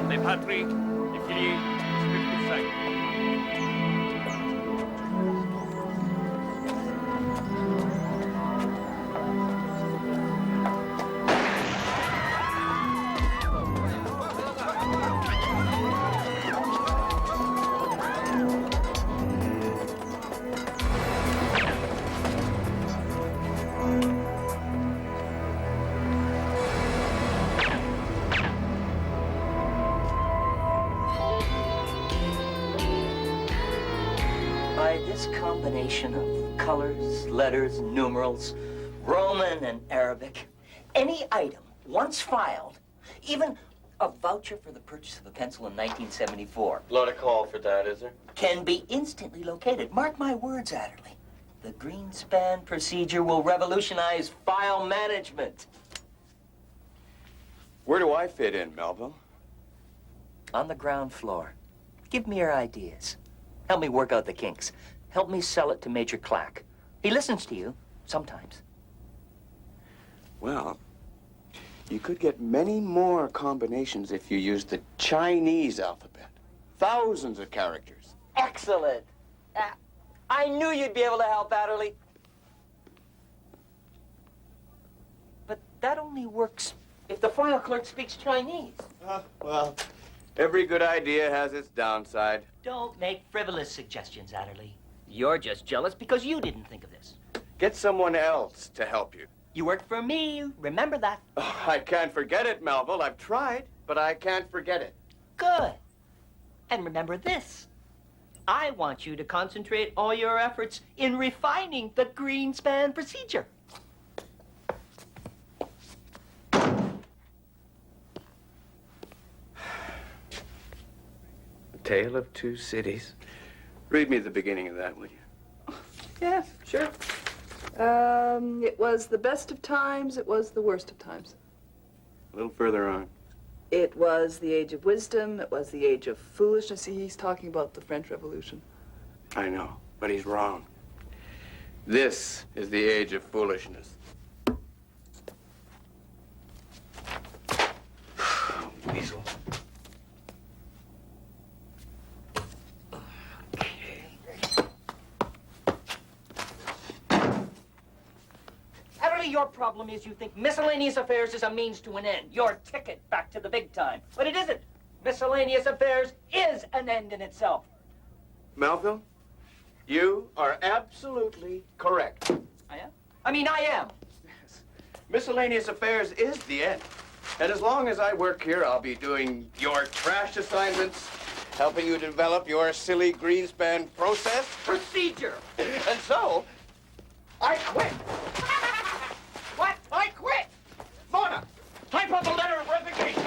Les patries, les filles, les 55. By this combination of colors, letters, numerals, Roman and Arabic, any item once filed, even a voucher for the purchase of a pencil in 1974, Lot of call for that, is there? can be instantly located. Mark my words, Adderly. The Greenspan procedure will revolutionize file management. Where do I fit in, Melville? On the ground floor. Give me your ideas. Help me work out the kinks. Help me sell it to Major Clack. He listens to you, sometimes. Well, you could get many more combinations if you used the Chinese alphabet. Thousands of characters. Excellent. I knew you'd be able to help, Adderly. But that only works if the file clerk speaks Chinese. Well, every good idea has its downside. Don't make frivolous suggestions, Adderly. You're just jealous because you didn't think of this. Get someone else to help you. You worked for me, remember that? Oh, I can't forget it, Melville. I've tried, but I can't forget it. Good. And remember this. I want you to concentrate all your efforts in refining the Greenspan procedure. Tale of Two Cities. Read me the beginning of that, will you? Yeah, sure. It was the best of times, it was the worst of times. A little further on. It was the age of wisdom, it was the age of foolishness. See, he's talking about the French Revolution. I know, but he's wrong. This is the age of foolishness. Weasel. Adderly, your problem is you think miscellaneous affairs is a means to an end. Your ticket back to the big time. But it isn't. Miscellaneous affairs is an end in itself. Melville, you are absolutely correct. I am? I am. Yes. Miscellaneous affairs is the end. And as long as I work here, I'll be doing your trash assignments, helping you develop your silly Greenspan process. Procedure. And so, I quit. What? I quit! Mona, type up a letter of resignation.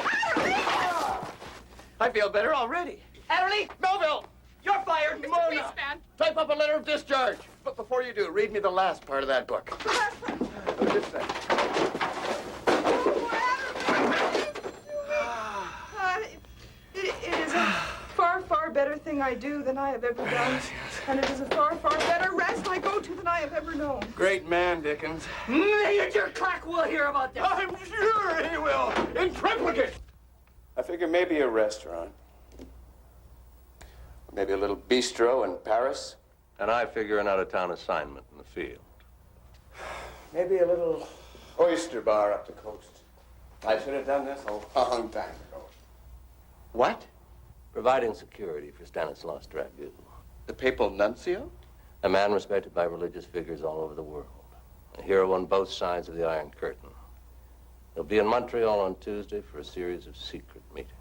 I feel better already. Adderly, Melville! you're fired. Mona, Greenspan. type up a letter of discharge. But before you do, read me the last part of that book. Just that. It is a far, far better thing I do than I have ever done. And it is a far, far better rest I go to than I have ever known. Great man, Dickens. Major Clack will hear about this. I'm sure he will. In triplicate. I figure maybe a restaurant. Maybe a little bistro in Paris. And I figure an out-of-town assignment in the field. Maybe a little oyster bar up the coast. I should have done this a long time ago. What? Providing security for Stanislaus Dragoon. The papal nuncio? A man respected by religious figures all over the world. A hero on both sides of the Iron Curtain. He'll be in Montreal on Tuesday for a series of secret meetings.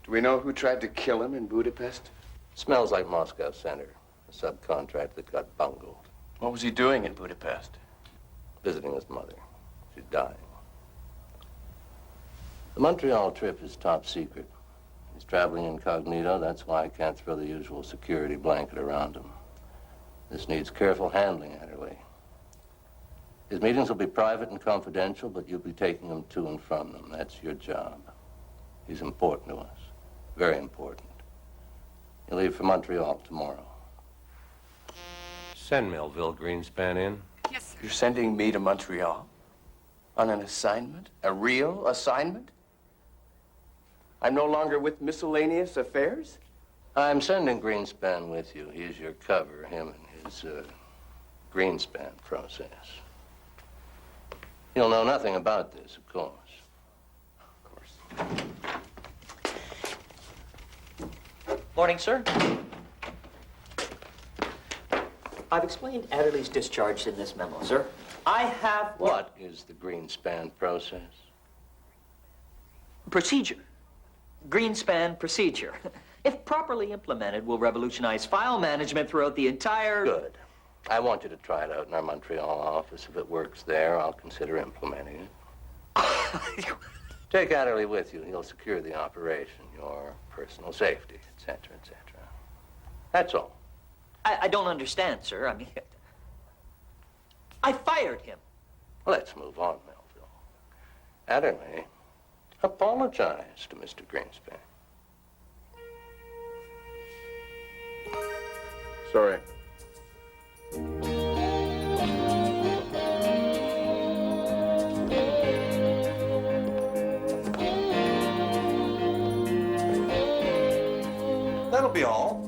Do we know who tried to kill him in Budapest? Smells like Moscow Center, a subcontract that got bungled. What was he doing in Budapest? Visiting his mother. She's dying. The Montreal trip is top secret. He's traveling incognito. That's why I can't throw the usual security blanket around him. This needs careful handling, Adderly. His meetings will be private and confidential, but you'll be taking them to and from them. That's your job. He's important to us. Very important. He'll leave for Montreal tomorrow. Send Melville Greenspan in. Yes, sir. You're sending me to Montreal? On an assignment? A real assignment? I'm no longer with Miscellaneous Affairs? I'm sending Greenspan with you. He's your cover, him and his Greenspan process. He'll know nothing about this, of course. Morning, sir. I've explained Adderly's discharge in this memo, sir. I have What is the Greenspan process? procedure. Greenspan procedure. If properly implemented, will revolutionize file management throughout the entire... Good. I want you to try it out in our Montreal office. If it works there, I'll consider implementing it. Take Adderly with you. He'll secure the operation, your personal safety, etc., etc. That's all. I don't understand, sir. I mean, I fired him. Let's move on, Melville. Adderly, apologize to Mr. Greenspan. Sorry. That'll be all.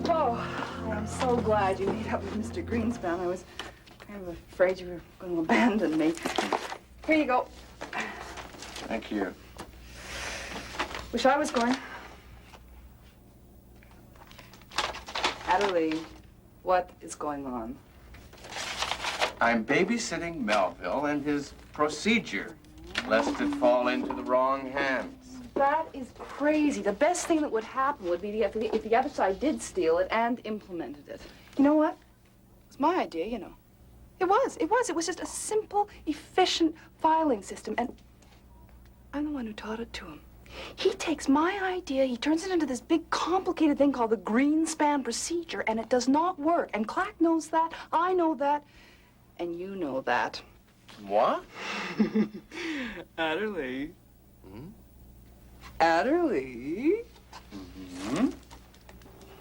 Oh, I'm so glad you made up with Mr. Greenspan. I was kind of afraid you were going to abandon me. Here you go. Thank you. Wish I was going. Adderly, what is going on? I'm babysitting Melville and his procedure, lest it fall into the wrong hands. That is crazy. The best thing that would happen would be if the other side did steal it and implemented it. You know what? It was my idea, you know. It was. It was just a simple, efficient filing system, and I'm the one who taught it to him. He takes my idea, he turns it into this big, complicated thing called the Greenspan procedure, and it does not work. And Clack knows that, I know that, and you know that. What? Adderly. Adderly?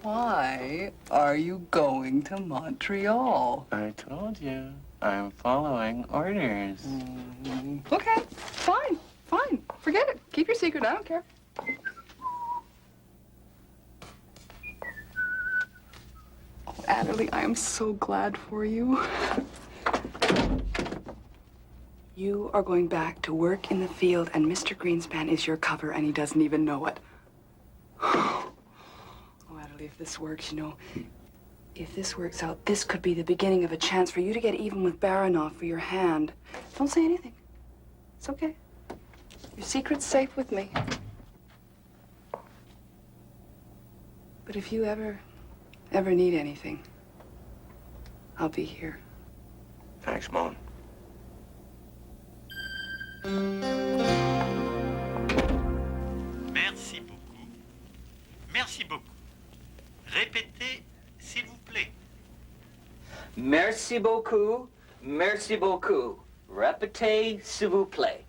Why are you going to Montreal? I told you. I'm following orders. Okay, fine. Forget it. Keep your secret. I don't care. Oh, Adderly, I am so glad for you. You are going back to work in the field, and Mr. Greenspan is your cover, and he doesn't even know it. Oh, Adderly, if this works, you know, if this works out, this could be the beginning of a chance for you to get even with Baronoff for your hand. Don't say anything. It's okay. Your secret's safe with me. But if you ever need anything, I'll be here. Thanks, Mon. Merci beaucoup. Merci beaucoup. Répétez, s'il vous plaît. Merci beaucoup. Merci beaucoup. Répétez, s'il vous plaît.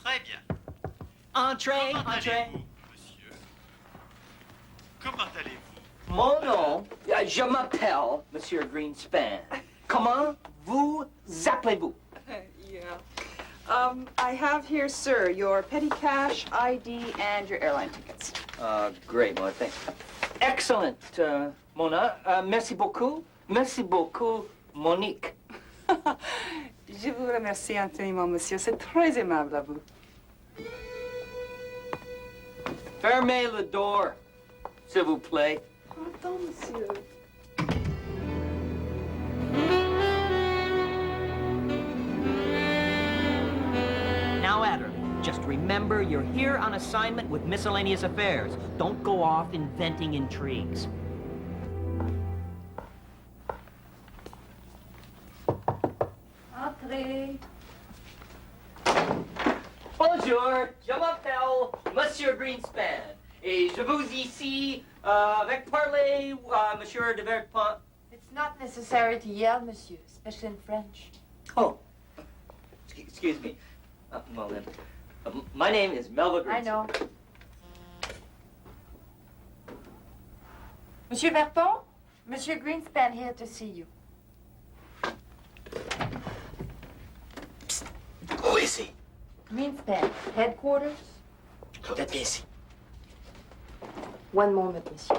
Très bien. Entrez, Comment entrez. allez-vous, monsieur? Comment allez-vous? Mon nom, je m'appelle Monsieur Greenspan. Comment vous appelez-vous? Yeah. I have here, sir, your petty cash, ID, and your airline tickets. Great, Mona. Thanks. Excellent, Mona. Merci beaucoup. Merci beaucoup, Monique. Je vous remercie infiniment, monsieur. C'est très aimable à vous. Fermez le door, s'il vous plaît. Pardon, monsieur. Now, Adderly, just remember you're here on assignment with Miscellaneous Affairs. Don't go off inventing intrigues. Entrez. Bonjour, je m'appelle Monsieur Greenspan. Et je vous ici avec parler Monsieur de Vertpont. It's not necessary to yell, monsieur, especially in French. Oh, excuse me. Well then, my name is Melva Greenspan. I know. Monsieur Verpont, Monsieur Greenspan here to see you. Greenspan, headquarters? Tout à fait ici. One moment, monsieur.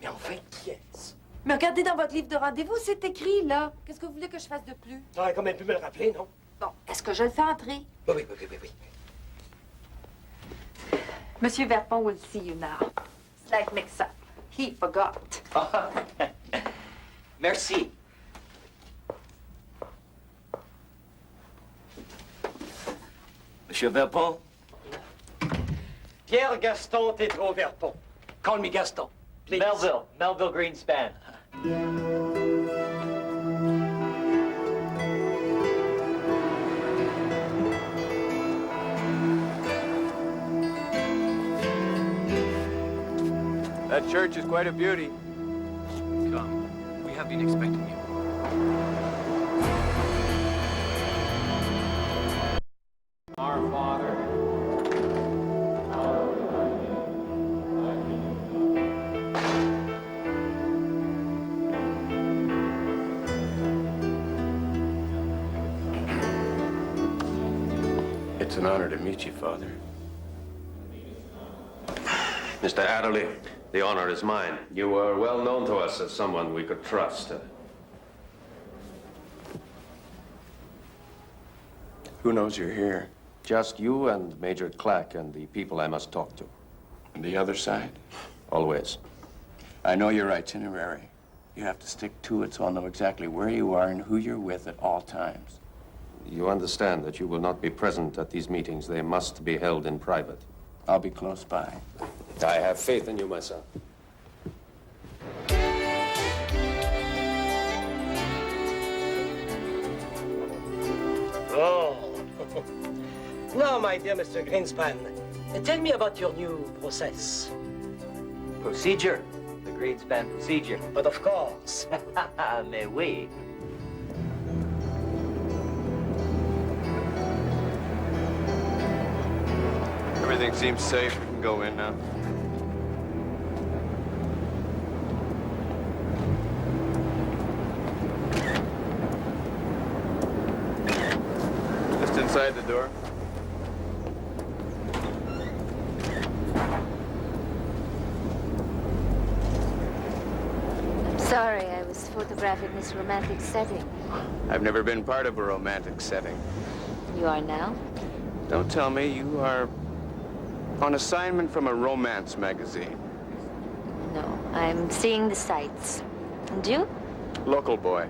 Mais enfin, qui est-ce? Mais regardez dans votre livre de rendez-vous, c'est écrit, là. Qu'est-ce que vous voulez que je fasse de plus? T'aurais quand même pu me le rappeler, non? Bon, est-ce que je le fais entrer? Oui. Monsieur Verpon will see you now. Slight mix-up. He forgot. Merci. Monsieur Verpon? Pierre Gaston Tétro Verpon. Call me Gaston, please. Melville Greenspan. That church is quite a beauty. Come. We have been expecting you. Our Father. It's an honor to meet you, Father. Mr. Adderly, the honor is mine. You are well known to us as someone we could trust. Who knows you're here? Just you and Major Clack and the people I must talk to. And the other side? Always. I know your itinerary. You have to stick to it so I'll know exactly where you are and who you're with at all times. You understand that you will not be present at these meetings. They must be held in private. I'll be close by. I have faith in you, my son. Oh. Now, my dear Mr. Greenspan, tell me about your new process. Procedure. The Greenspan procedure. But of course. Mais oui. Everything seems safe. We can go in now. Just inside the door. Sorry, I was photographing this romantic setting. I've never been part of a romantic setting. You are now? Don't tell me you are on assignment from a romance magazine. No, I'm seeing the sights. And you? Local boy.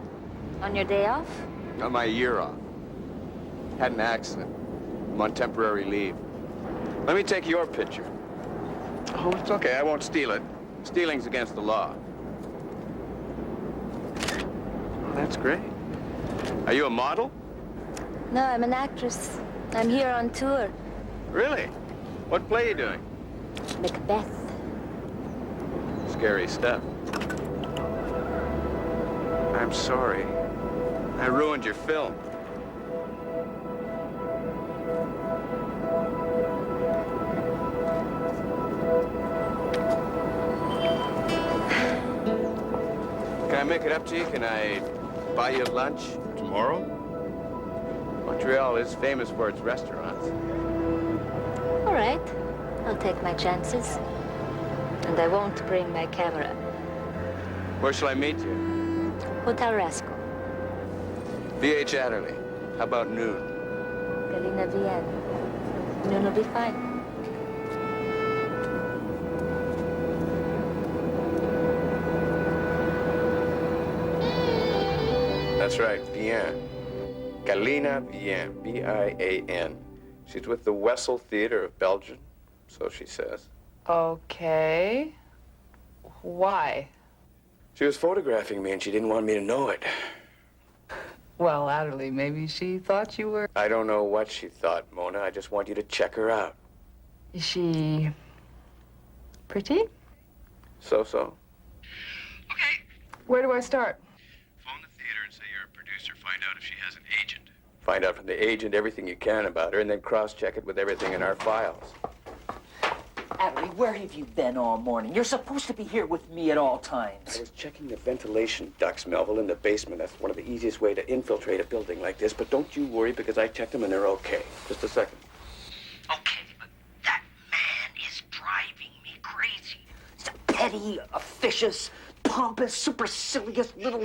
On your day off? On my year off. Had an accident. I'm on temporary leave. Let me take your picture. Oh, it's okay. I won't steal it. Stealing's against the law. That's great. Are you a model? No, I'm an actress. I'm here on tour. Really? What play are you doing? Macbeth. Scary stuff. I'm sorry. I ruined your film. Can I make it up to you? Can I buy you lunch tomorrow? Montreal is famous for its restaurants. All right. I'll take my chances. And I won't bring my camera. Where shall I meet you? Hotel Rasco. VH Adderly. How about noon? Galina Vienne. Noon will be fine. That's right, Vienne. Galina Vienne, B-I-A-N. She's with the Wessel Theater of Belgium, so she says. Okay. Why? She was photographing me and she didn't want me to know it. Well, Adderly, maybe she thought you were... I don't know what she thought, Mona. I just want you to check her out. Is she... pretty? So-so. Okay. Where do I start? Phone the theater and say you're a producer. Find out if she has an agent. Find out from the agent everything you can about her and then cross-check it with everything in our files. Adderly, where have you been all morning? You're supposed to be here with me at all I times. was checking the ventilation ducts, Melville, in the basement. That's one of the easiest way to infiltrate a building like this. But don't you worry, because I checked them and they're okay. Just a second. Okay, but that man is driving me crazy. He's a petty, officious, pompous, supercilious little...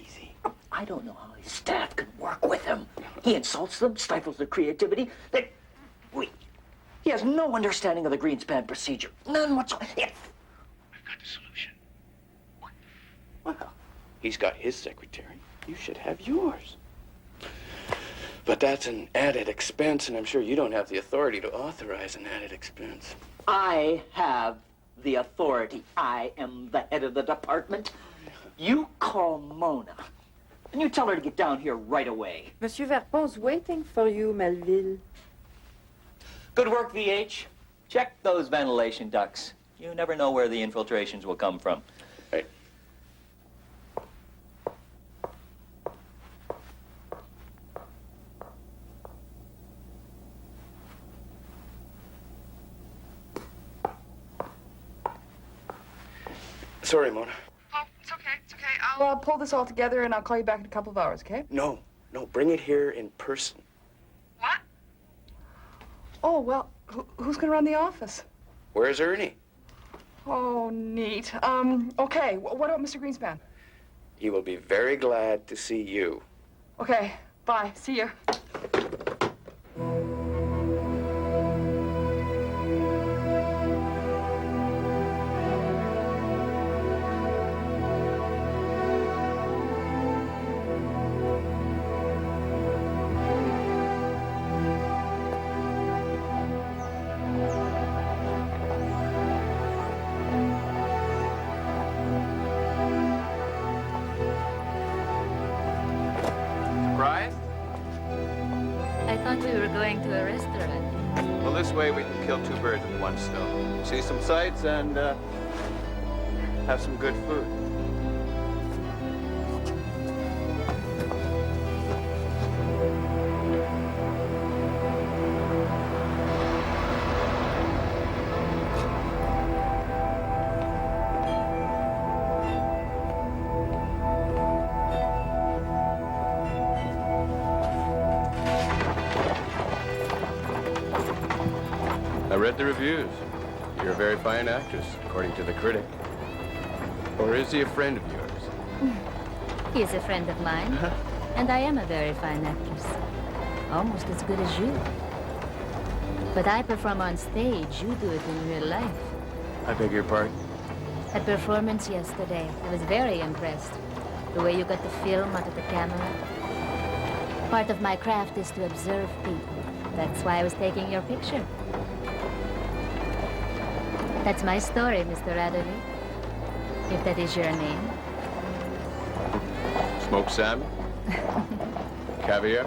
Easy. I don't know how his staff can work with him. He insults them, stifles their creativity. He has no understanding of the Greenspan procedure. None whatsoever. I've got the solution. Well, he's got his secretary. You should have yours. But that's an added expense, and I'm sure you don't have the authority to authorize an added expense. I have the authority. I am the head of the department. You call Mona, and you tell her to get down here right away. Monsieur Verpon's waiting for you, Melville. Good work, VH. Check those ventilation ducts. You never know where the infiltrations will come from. Hey. Sorry, Mona. Oh, it's okay. It's okay. I'll pull this all together and I'll call you back in a couple of hours, okay? No, bring it here in person. What? Oh, well, who's going to run the office? Where's Ernie? Oh, neat. Okay, what about Mr. Greenspan? He will be very glad to see you. Okay, bye. See you. Surprised? I thought we were going to a restaurant. Well, this way we can kill two birds with one stone. See some sights and have some good food. I read the reviews. You're a very fine actress, according to the critic. Or is he a friend of yours? He is a friend of mine, and I am a very fine actress. Almost as good as you. But I perform on stage, you do it in real life. I beg your pardon? At performance yesterday, I was very impressed. The way you got the film out of the camera. Part of my craft is to observe people. That's why I was taking your picture. That's my story, Mr. Adderly. If that is your name. Smoked salmon? Caviar?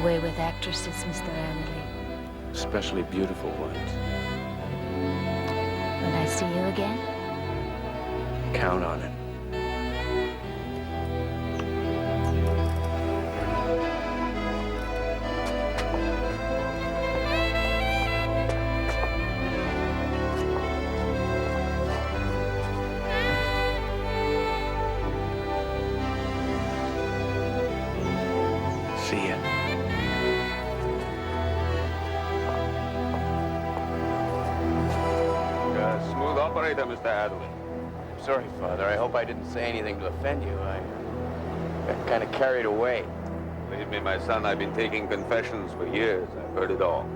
Way with actresses, Mr. Adderly. Especially beautiful ones. Will I see you again? Count on it. operator, Mr. Adderly. I'm sorry, Father. I hope I didn't say anything to offend you. I got kind of carried away. Believe me, my son, I've been taking confessions for years. I've heard it all.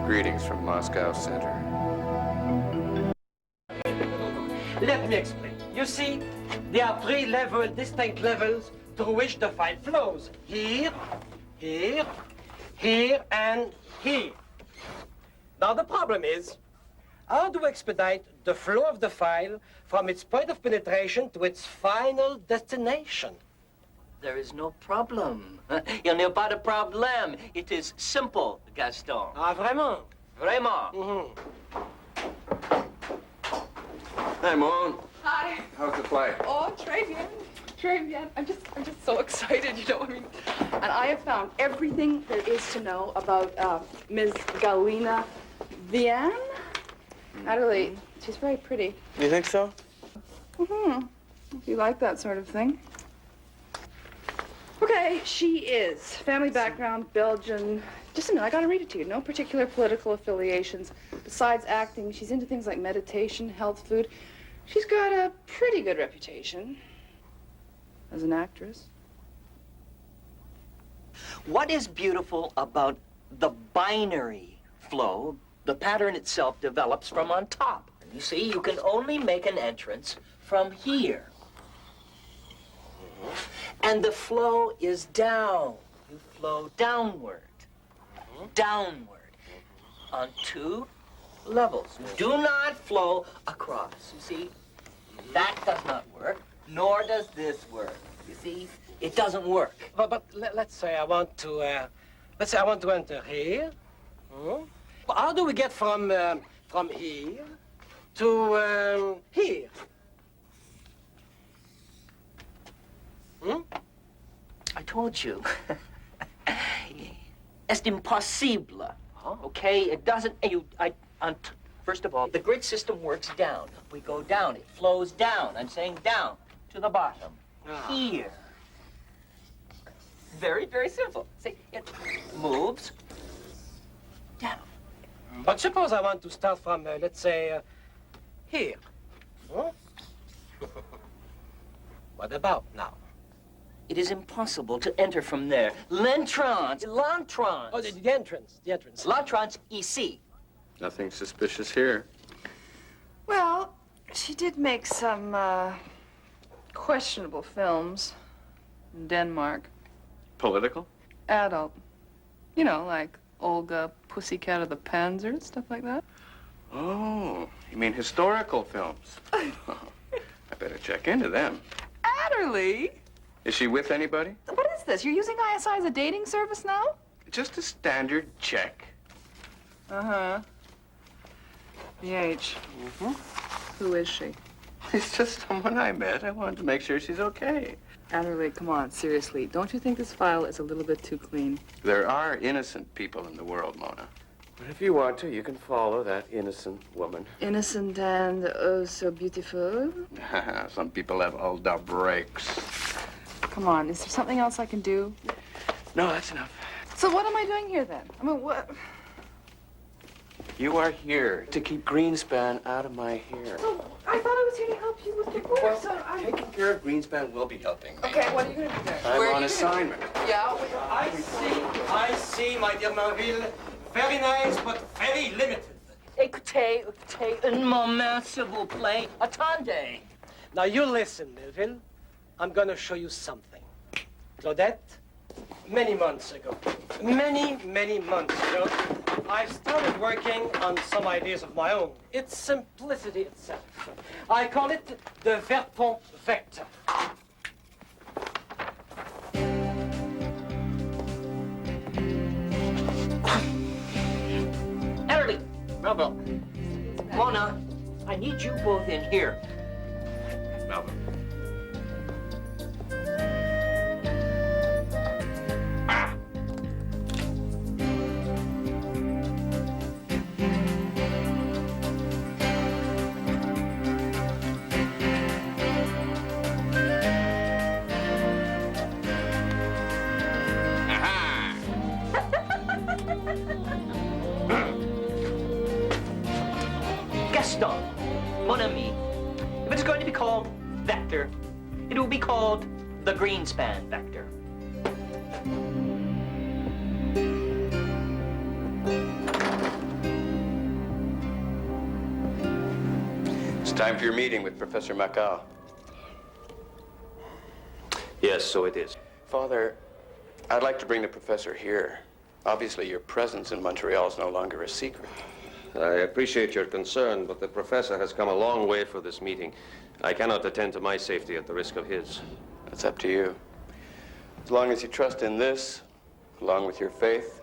Greetings from Moscow Center. Let me explain. You see, there are three distinct levels through which the file flows. Here, here, here, and here. Now the problem is, how to expedite the flow of the file from its point of penetration to its final destination? There is no problem. Il n'y a pas de problème. It is simple, Gaston. Ah, vraiment? Vraiment. Hi, Moon. Hi. How's the flight? Oh, très bien. Très bien. I'm just so excited, you know, I mean. And I have found everything there is to know about Ms. Galina Vian. Adderly, she's very pretty. You think so? Mm-hmm. If you like that sort of thing. Okay, she is. Family background, Belgian. Just a minute, I gotta read it to you. No particular political affiliations. Besides acting, she's into things like meditation, health food. She's got a pretty good reputation as an actress. What is beautiful about the binary flow? The pattern itself develops from on top. You see, you can only make an entrance from here. And the flow is down. You flow downward. Downward. On two levels. Do not flow across. You see? That does not work, nor does this work. You see? It doesn't work. But let's say I want to, enter here. But how do we get from here to here? I told you. It's impossible. Okay? It doesn't. First of all, the grid system works down. We go down. It flows down. I'm saying down to the bottom. Here. Very, very simple. See, it moves down. But suppose I want to start from, let's say, here. What about now? It is impossible to enter from there. L'entrance. Oh, the entrance. L'entrance ici. Nothing suspicious here. Well, she did make some questionable films in Denmark. Political? Adult. You know, like Olga, Pussycat of the Panzer, stuff like that. Oh, you mean historical films? I better check into them. Adderly? Is she with anybody? What is this? You're using ISI as a dating service now? Just a standard check. Uh-huh. BH. Who is she? It's just someone I met. I wanted to make sure she's okay. Adderly, come on, seriously. Don't you think this file is a little bit too clean? There are innocent people in the world, Mona. But if you want to, you can follow that innocent woman. Innocent and oh so beautiful. Some people have all the breaks. Come on, is there something else I can do? No, that's enough. So what am I doing here then? I mean, what? You are here to keep Greenspan out of my hair. So, I thought I was here to help you with your work, so I... Taking care of Greenspan will be helping me. Okay, what are you going to do there? I'm on assignment. Yeah, I see, my dear Marville. Very nice, but very limited. Écoutez, un moment, s'il vous plaît. Attendez. Now you listen, Melville. I'm gonna show you something. Claudette, many months ago, many months ago, I started working on some ideas of my own. It's simplicity itself. I call it the Verpont vector. Adderly, Bravo. Mona, I need you both in here. Melvin. Gaston, mon ami. If it's going to be called vector, it will be called the Greenspan vector. It's time for your meeting with Professor Macau. Yes, so it is. Father, I'd like to bring the professor here. Obviously, your presence in Montreal is no longer a secret. I appreciate your concern, but the professor has come a long way for this meeting. I cannot attend to my safety at the risk of his. That's up to you. As long as you trust in this, along with your faith.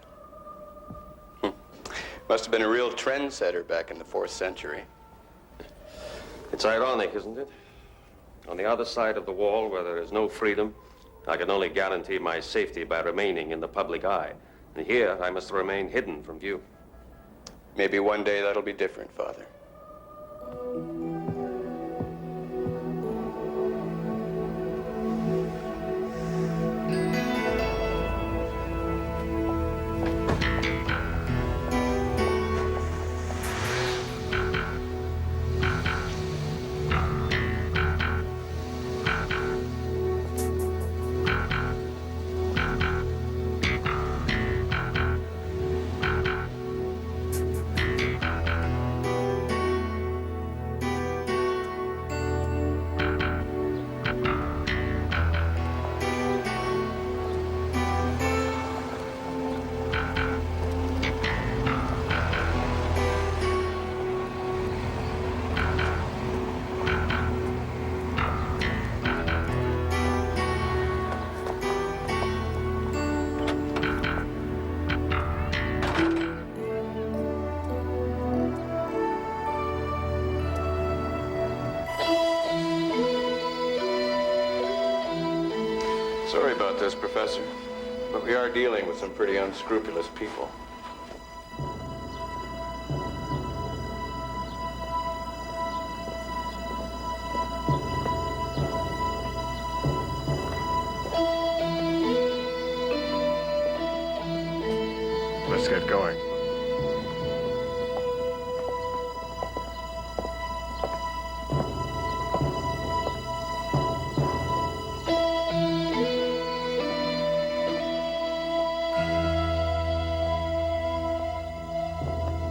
Must have been a real trendsetter back in the 4th century. It's ironic, isn't it? On the other side of the wall, where there is no freedom, I can only guarantee my safety by remaining in the public eye. And here, I must remain hidden from view. Maybe one day that'll be different, Father. Sorry about this, Professor, but we are dealing with some pretty unscrupulous people. Let's get going.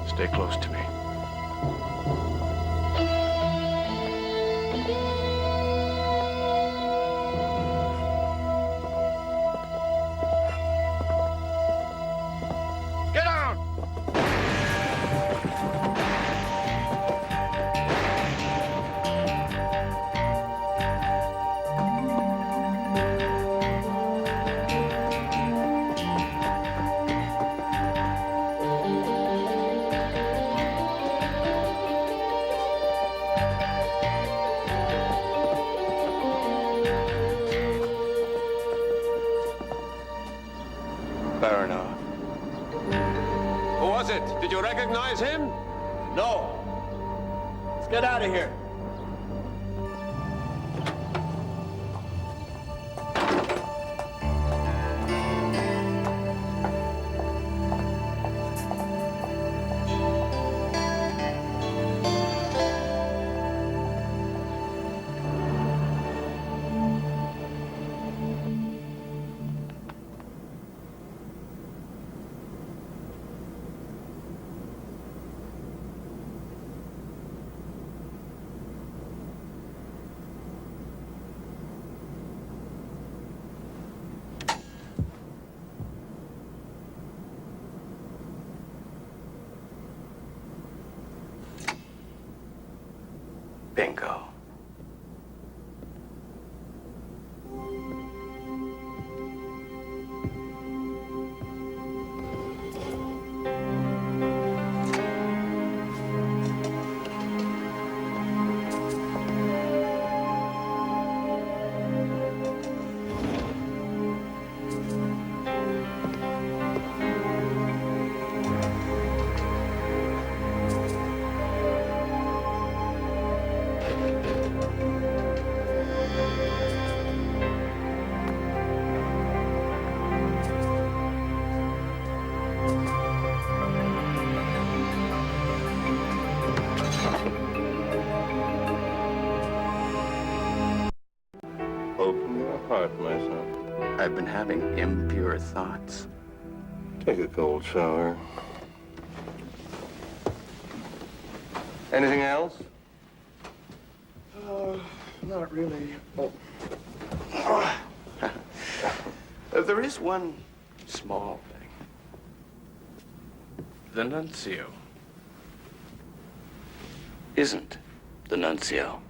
Stay close to me. Get down! Fair enough. Who was it? Did you recognize him? No. Let's get out of here. Bingo. I've been having impure thoughts. Take a cold shower. Anything else? Not really. There is one small thing. The Nuncio isn't the Nuncio.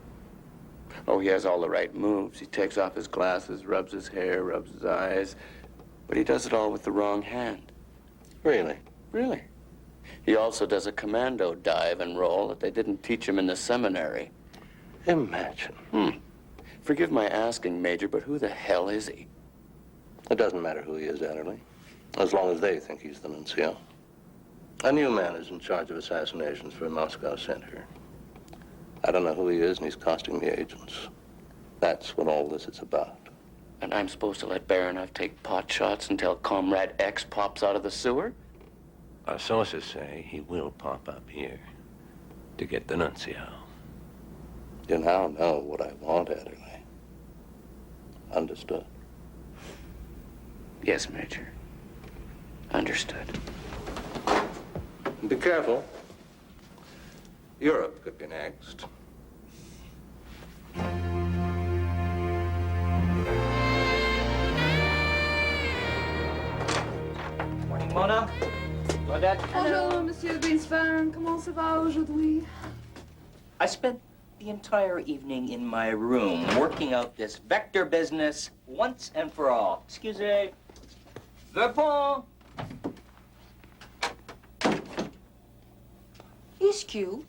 Oh, he has all the right moves. He takes off his glasses, rubs his hair, rubs his eyes, but he does it all with the wrong hand. Really? Really. He also does a commando dive and roll that they didn't teach him in the seminary. Imagine. Forgive my asking, Major, but who the hell is he? It doesn't matter who he is, Adderly, as long as they think he's the Nuncio. A new man is in charge of assassinations for a Moscow center. I don't know who he is, and he's costing the agents. That's what all this is about. And I'm supposed to let Baranov take pot shots until Comrade X pops out of the sewer? Our sources say he will pop up here to get the Nuncio. You now know what I want, Adderly. Understood? Yes, Major. Understood. Be careful. Europe could be next. Morning, Mona. Claudette. Bonjour, Monsieur Greenspan. Comment ça va aujourd'hui? I spent the entire evening in my room working out this vector business once and for all. Excusez. Verpont. He's cute.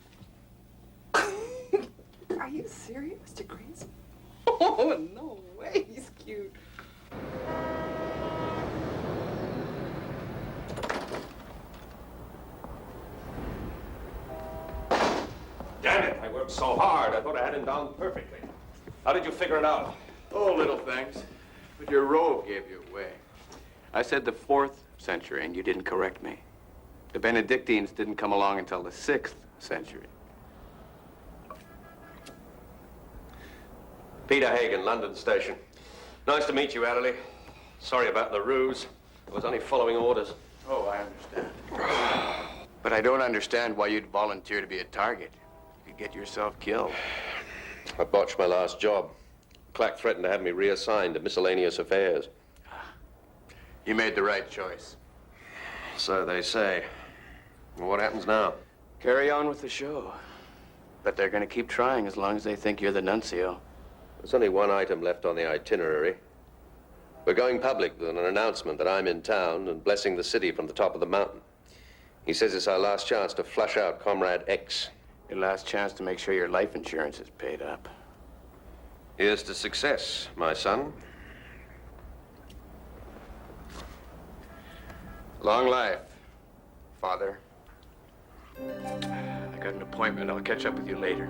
Are you serious, Mr. Greenspan? Oh, no way. He's cute. Damn it, I worked so hard. I thought I had him down perfectly. How did you figure it out? Oh, little things. But your robe gave you away. I said the 4th century, and you didn't correct me. The Benedictines didn't come along until the 6th century. Peter Hagen, London Station. Nice to meet you, Adderly. Sorry about the ruse. I was only following orders. Oh, I understand. But I don't understand why you'd volunteer to be a target. You could get yourself killed. I botched my last job. Clack threatened to have me reassigned to miscellaneous affairs. You made the right choice. So they say. Well, what happens now? Carry on with the show. But they're going to keep trying as long as they think you're the Nuncio. There's only one item left on the itinerary. We're going public with an announcement that I'm in town and blessing the city from the top of the mountain. He says it's our last chance to flush out Comrade X. Your last chance to make sure your life insurance is paid up. Here's to success, my son. Long life, Father. I got an appointment. I'll catch up with you later.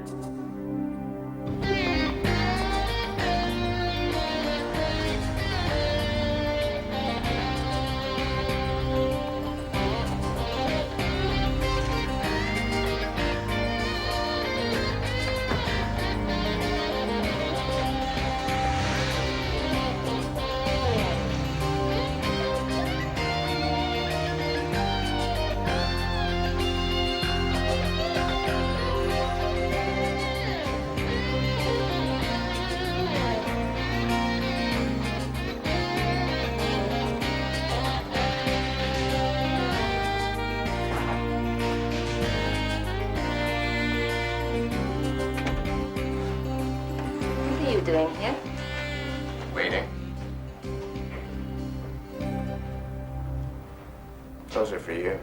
What are you doing here? Waiting. Those are for you.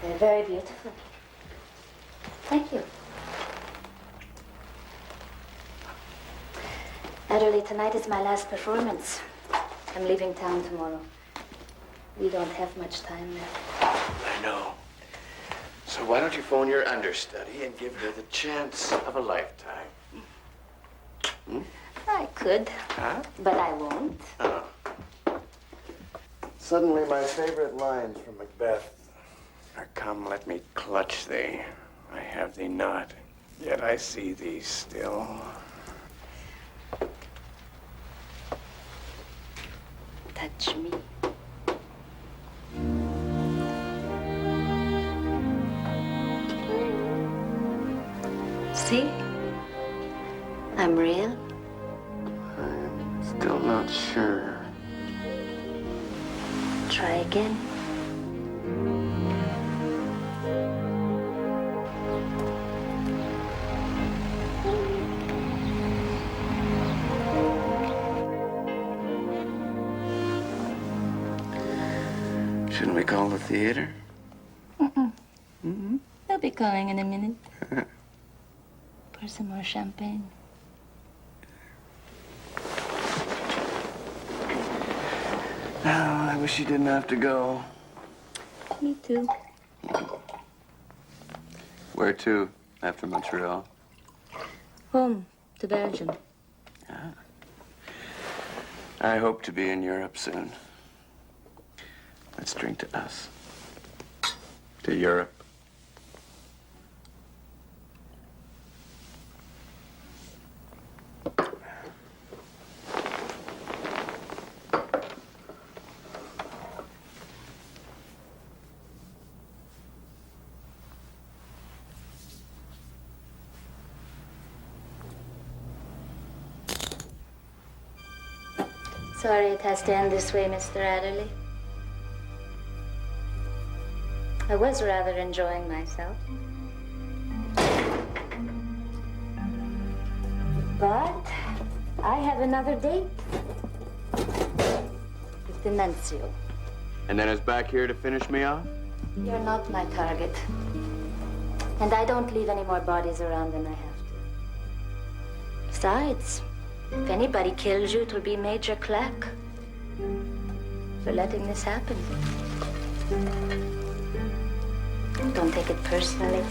They're very beautiful. Thank you. Adderly, tonight is my last performance. I'm leaving town tomorrow. We don't have much time left. I know. So why don't you phone your understudy and give her the chance of a lifetime? I could, Huh? but I won't. Oh. Suddenly my favorite lines from Macbeth are, "Come, let me clutch thee. I have thee not, yet I see thee still." touch me. See? I'm real. I'm still not sure. Try again. Shouldn't we call the theater? They'll be calling in a minute. Pour some more champagne. Oh, I wish you didn't have to go. Me too. Where to after Montreal? Home to Belgium. I hope to be in Europe soon. Let's drink to us. To Europe. Sorry it has to end this way, Mr. Adderly. I was rather enjoying myself. But I have another date with the Nuncio. And then it's back here to finish me off? You're not my target. And I don't leave any more bodies around than I have to. Besides, if anybody kills you, it'll be Major Clack for letting this happen. Don't take it personally.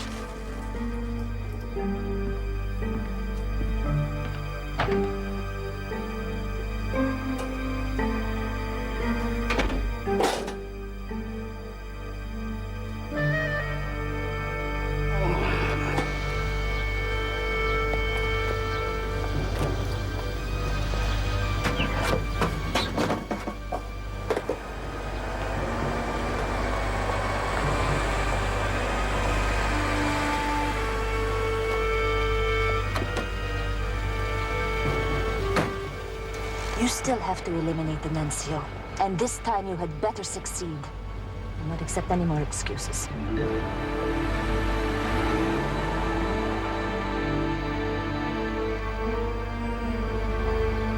You still have to eliminate the Nuncio. And this time you had better succeed. And not accept any more excuses.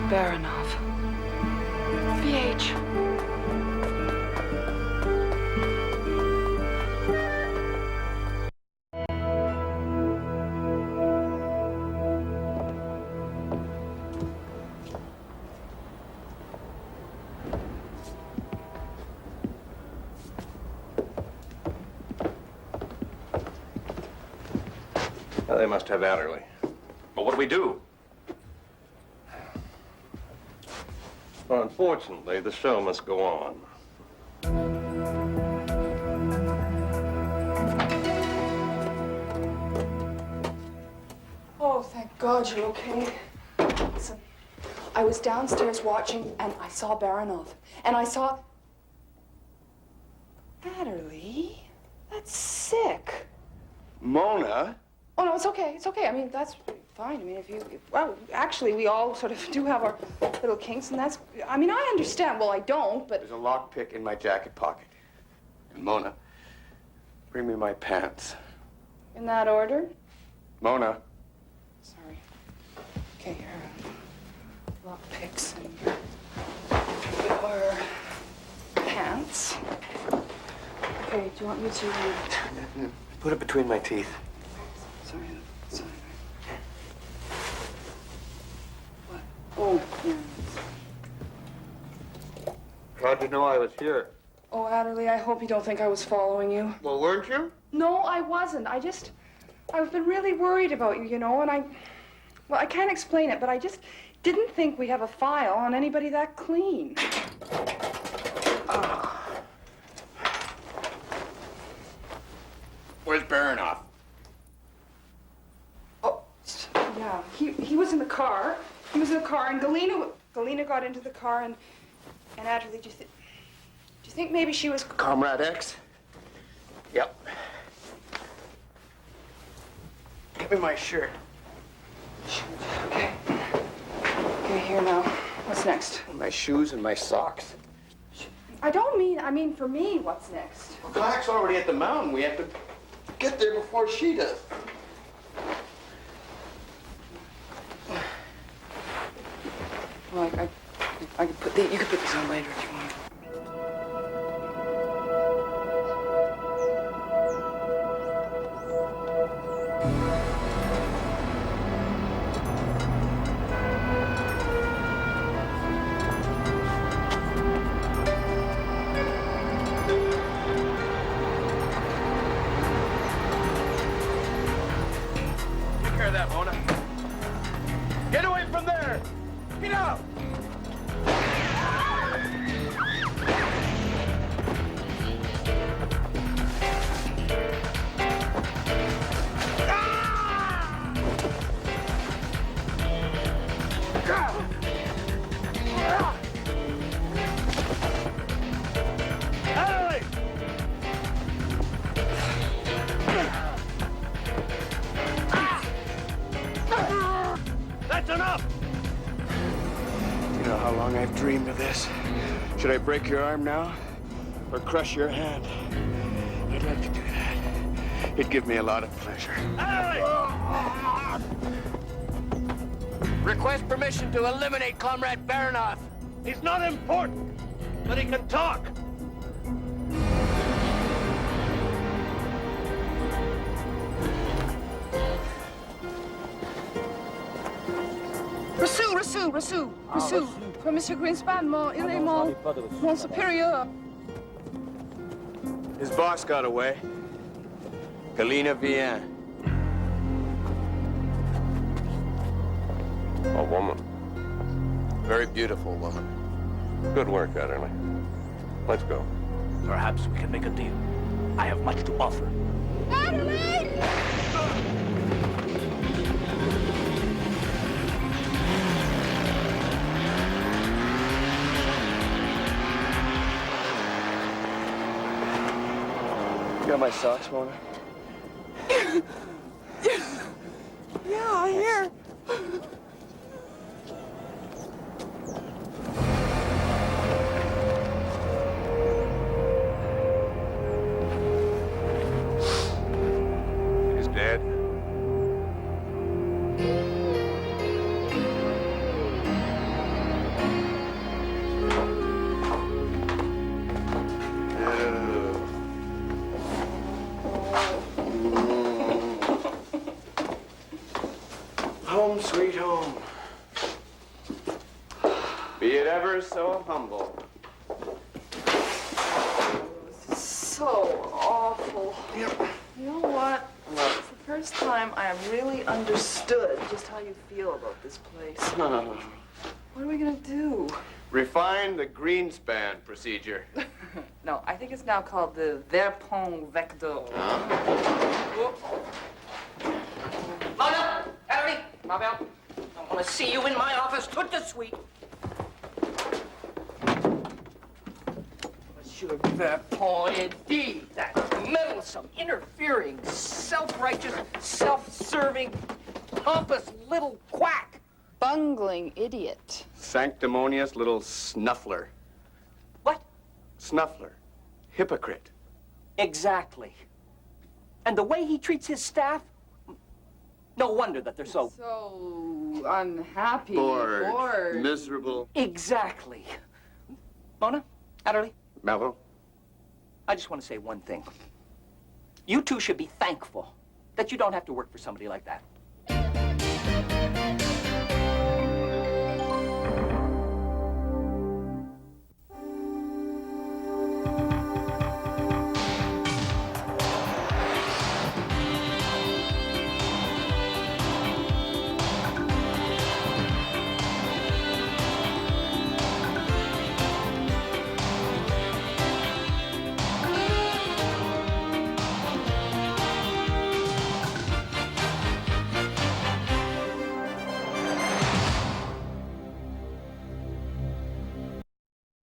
Baranov. BH. Well, they must have Adderly. But what do we do? Well, unfortunately, the show must go on. Oh, thank God you're okay. Listen, I was downstairs watching, and I saw Baranov. And I saw... Adderly? That's sick. Mona? Oh, no, it's okay. It's okay. I mean, that's fine. I mean, well, actually, we all sort of do have our little kinks, and that's... I mean, I understand. Well, I don't, but... There's a lockpick in my jacket pocket. And Mona, bring me my pants. In that order? Mona. Sorry. Okay, here. Lock picks and your pants. Okay, do you want me to... Put it between my teeth. Sorry. What? Oh, yeah. How'd you know I was here? Oh, Adderly, I hope you don't think I was following you. Well, weren't you? No, I wasn't. I've been really worried about you, you know, and well, I can't explain it, but I just didn't think we have a file on anybody that clean. Where's Baranov? Oh, yeah, he was in the car. He was in the car, and Galena got into the car, and And Adderly, do you think maybe she was... Comrade X? Yep. Give me my shirt. Okay. Okay, here now. What's next? My shoes and my socks. I mean for me, what's next? Well, Clark's already at the mountain. We have to get there before she does. Well, I could put you could put this on later if you want. Take care of that, Mona. Get away from there! Get out! That's enough! You know how long I've dreamed of this. Should I break your arm now? Or crush your hand? I'd like to do that. It'd give me a lot of pleasure. Request permission to eliminate Comrade Baronoff. He's not important, but he can talk. Reçu. From Monsieur Greenspan, il est mon supérieur. His boss got away. Galina Vian. A woman. Very beautiful woman. Good work, Adderly. Let's go. Perhaps we can make a deal. I have much to offer. Adderly! You got my socks, Mona? Yeah, here. He's dead. Home, sweet home. Be it ever so humble. So awful. Yep. You know what? It's the first time I have really understood just how you feel about this place. What are we gonna do? Refine the Greenspan procedure. No, I think it's now called the Verpont Vector. Mona! Adderly! Macbeth! I want to see you in my office tout de suite. Monsieur Verpont, indeed. That meddlesome, interfering, self-righteous, self-serving, pompous little quack. Bungling idiot. Sanctimonious little snuffler. What? Snuffler. Hypocrite. Exactly. And the way he treats his staff, no wonder that they're so... So unhappy. Bored. Miserable. Exactly. Mona, Adderly, Mellow. I just want to say one thing. You two should be thankful that you don't have to work for somebody like that.